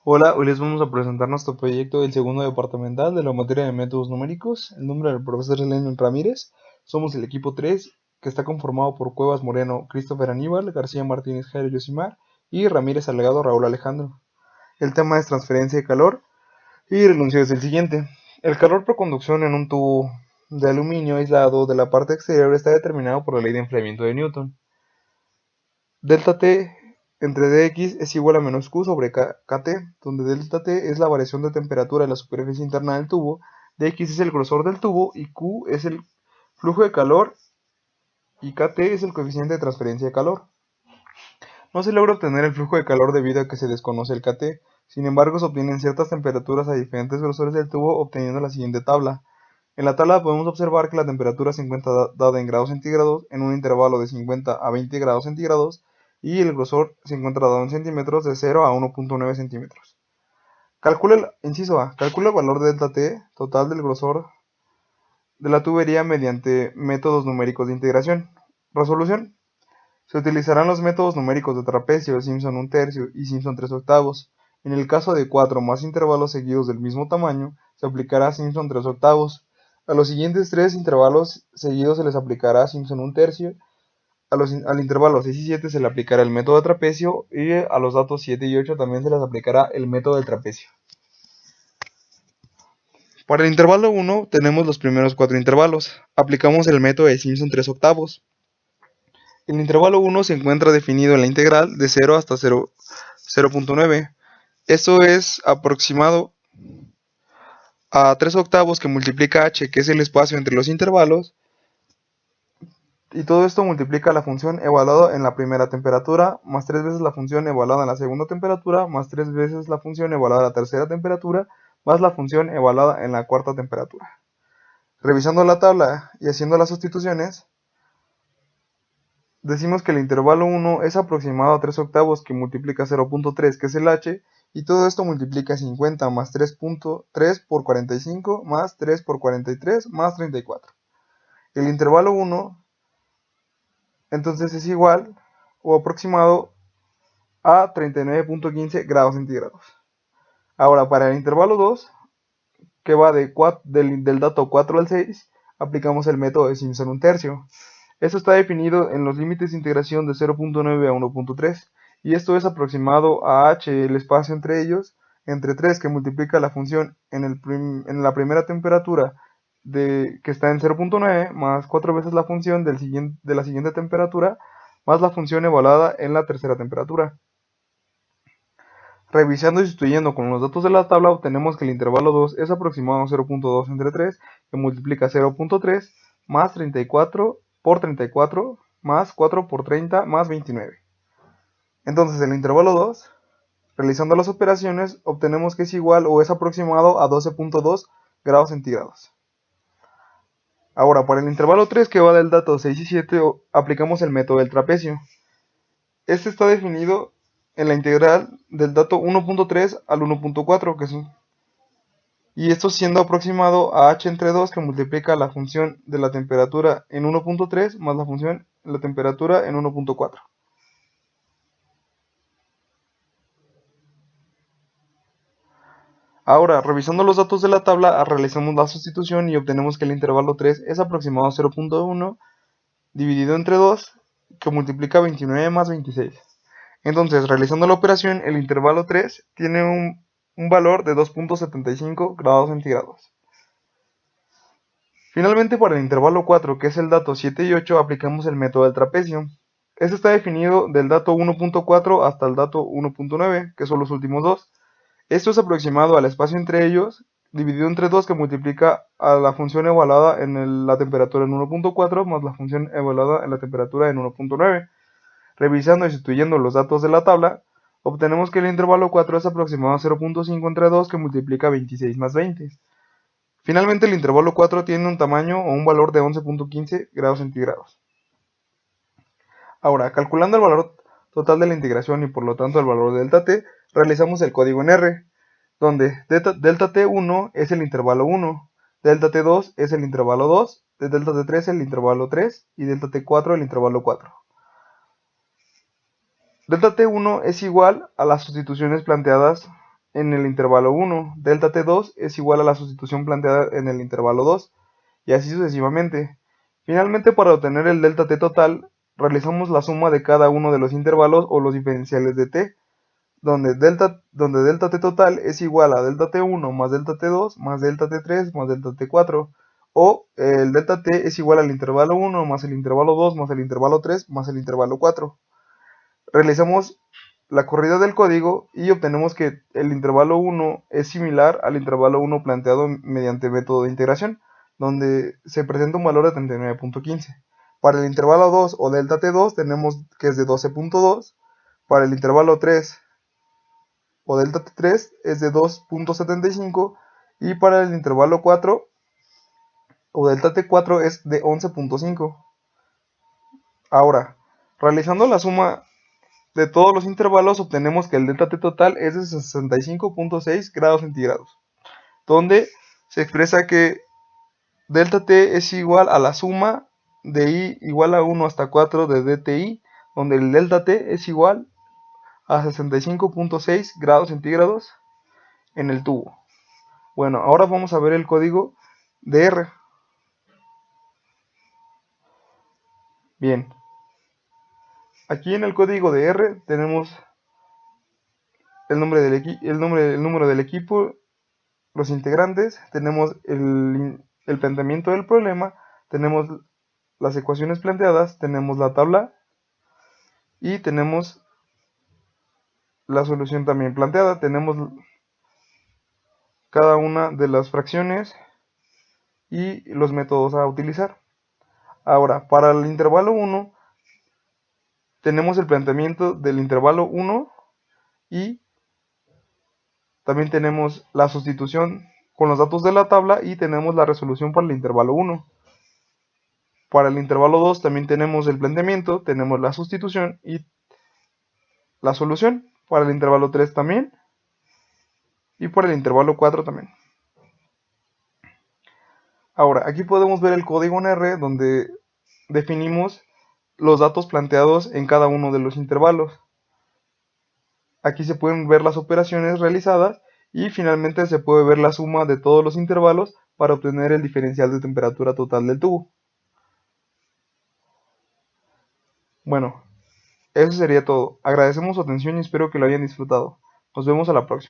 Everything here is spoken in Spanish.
Hola, hoy les vamos a presentar nuestro proyecto del segundo departamental de la materia de métodos numéricos. El nombre del profesor es Lenin Ramírez. Somos el equipo 3, que está conformado por Cuevas Moreno, Christopher Aníbal, García Martínez, Jairo Yosimar y Ramírez Alegado, Raúl Alejandro. El tema es transferencia de calor y el enunciado es el siguiente. El calor por conducción en un tubo de aluminio aislado de la parte exterior está determinado por la ley de enfriamiento de Newton. Delta T entre dx es igual a menos q sobre kt, donde delta T es la variación de temperatura de la superficie interna del tubo, dx es el grosor del tubo y q es el flujo de calor y kt es el coeficiente de transferencia de calor. No se logra obtener el flujo de calor debido a que se desconoce el kt, sin embargo se obtienen ciertas temperaturas a diferentes grosores del tubo obteniendo la siguiente tabla. En la tabla podemos observar que la temperatura se encuentra dada en grados centígrados en un intervalo de 50 a 20 grados centígrados y el grosor se encuentra dado en centímetros de 0 a 1.9 centímetros. Inciso A. Calcula el valor de delta T total del grosor de la tubería mediante métodos numéricos de integración. Resolución. Se utilizarán los métodos numéricos de trapecio, Simpson 1/3 y Simpson 3/8. En el caso de 4 más intervalos seguidos del mismo tamaño, se aplicará Simpson 3/8. A los siguientes 3 intervalos seguidos se les aplicará Simpson 1/3. Al intervalo 6 y 7 se le aplicará el método de trapecio y a los datos 7 y 8 también se les aplicará el método del trapecio. Para el intervalo 1 tenemos los primeros 4 intervalos. Aplicamos el método de Simpson 3/8. El intervalo 1 se encuentra definido en la integral de 0 hasta 0.9. Esto es aproximado a 3/8 que multiplica h, que es el espacio entre los intervalos, y todo esto multiplica la función evaluada en la primera temperatura, más 3 veces la función evaluada en la segunda temperatura, más 3 veces la función evaluada en la tercera temperatura, más la función evaluada en la cuarta temperatura. Revisando la tabla y haciendo las sustituciones, decimos que el intervalo 1 es aproximado a 3/8 que multiplica 0.3, que es el h, y todo esto multiplica 50 más 3.3 por 45 más 3 por 43 más 34. El intervalo 1 entonces es igual o aproximado a 39.15 grados centígrados. Ahora, para el intervalo 2, que va del dato 4 al 6, aplicamos el método de Simpson 1/3. Esto está definido en los límites de integración de 0.9 a 1.3, y esto es aproximado a h, el espacio entre ellos, entre 3, que multiplica la función en la primera temperatura que está en 0.9, más 4 veces la función de la siguiente temperatura, más la función evaluada en la tercera temperatura. Revisando y sustituyendo con los datos de la tabla, obtenemos que el intervalo 2 es aproximado a 0.2 entre 3, que multiplica 0.3 más 34 por 34 más 4 por 30 más 29. Entonces el intervalo 2, realizando las operaciones, obtenemos que es igual o es aproximado a 12.2 grados centígrados. Ahora, para el intervalo 3, que va del dato 6 y 7, aplicamos el método del trapecio. Este está definido en la integral del dato 1.3 al 1.4, y esto siendo aproximado a h entre 2, que multiplica la función de la temperatura en 1.3 más la función de la temperatura en 1.4. Ahora, revisando los datos de la tabla, realizamos la sustitución y obtenemos que el intervalo 3 es aproximado a 0.1 dividido entre 2, que multiplica 29 más 26. Entonces, realizando la operación, el intervalo 3 tiene un valor de 2.75 grados centígrados. Finalmente, para el intervalo 4, que es el dato 7 y 8, aplicamos el método del trapecio. Este está definido del dato 1.4 hasta el dato 1.9, que son los últimos dos. Esto es aproximado al espacio entre ellos, dividido entre 2, que multiplica a la función evaluada en la temperatura en 1.4 más la función evaluada en la temperatura en 1.9. Revisando y sustituyendo los datos de la tabla, obtenemos que el intervalo 4 es aproximado a 0.5 entre 2, que multiplica 26 más 20. Finalmente, el intervalo 4 tiene un tamaño o un valor de 11.15 grados centígrados. Ahora, calculando el valor total de la integración y por lo tanto el valor de delta t, realizamos el código en R, donde delta t1 es el intervalo 1, delta t2 es el intervalo 2, delta t3 el intervalo 3 y delta t4 el intervalo 4. Delta t1 es igual a las sustituciones planteadas en el intervalo 1, delta T2 es igual a la sustitución planteada en el intervalo 2, y así sucesivamente. Finalmente, para obtener el delta T total, realizamos la suma de cada uno de los intervalos o los diferenciales de T, donde delta T total es igual a delta T1 más delta T2 más delta T3 más delta T4, o el delta T es igual al intervalo 1 más el intervalo 2 más el intervalo 3 más el intervalo 4. Realizamos la corrida del código y obtenemos que el intervalo 1 es similar al intervalo 1 planteado mediante método de integración, donde se presenta un valor de 39.15. Para el intervalo 2 o delta T2 tenemos que es de 12.2, para el intervalo 3 o delta T3 es de 2.75 y para el intervalo 4 o delta T4 es de 11.5. Ahora, realizando la suma de todos los intervalos obtenemos que el delta T total es de 65.6 grados centígrados, donde se expresa que delta T es igual a la suma de I igual a 1 hasta 4 de DTI, donde el delta T es igual a 65.6 grados centígrados en el tubo. Bueno, ahora vamos a ver el código de R. Bien, aquí en el código de R tenemos el nombre el número del equipo, los integrantes, tenemos el planteamiento del problema, tenemos las ecuaciones planteadas, tenemos la tabla y tenemos la solución también planteada, tenemos cada una de las fracciones y los métodos a utilizar. Ahora, para el intervalo 1 tenemos el planteamiento del intervalo 1 y también tenemos la sustitución con los datos de la tabla y tenemos la resolución para el intervalo 1. Para el intervalo 2 también tenemos el planteamiento, tenemos la sustitución y la solución. Para el intervalo 3 también. Y para el intervalo 4 también. Ahora, aquí podemos ver el código en R donde definimos los datos planteados en cada uno de los intervalos. Aquí se pueden ver las operaciones realizadas y finalmente se puede ver la suma de todos los intervalos para obtener el diferencial de temperatura total del tubo. Bueno, eso sería todo. Agradecemos su atención y espero que lo hayan disfrutado. Nos vemos a la próxima.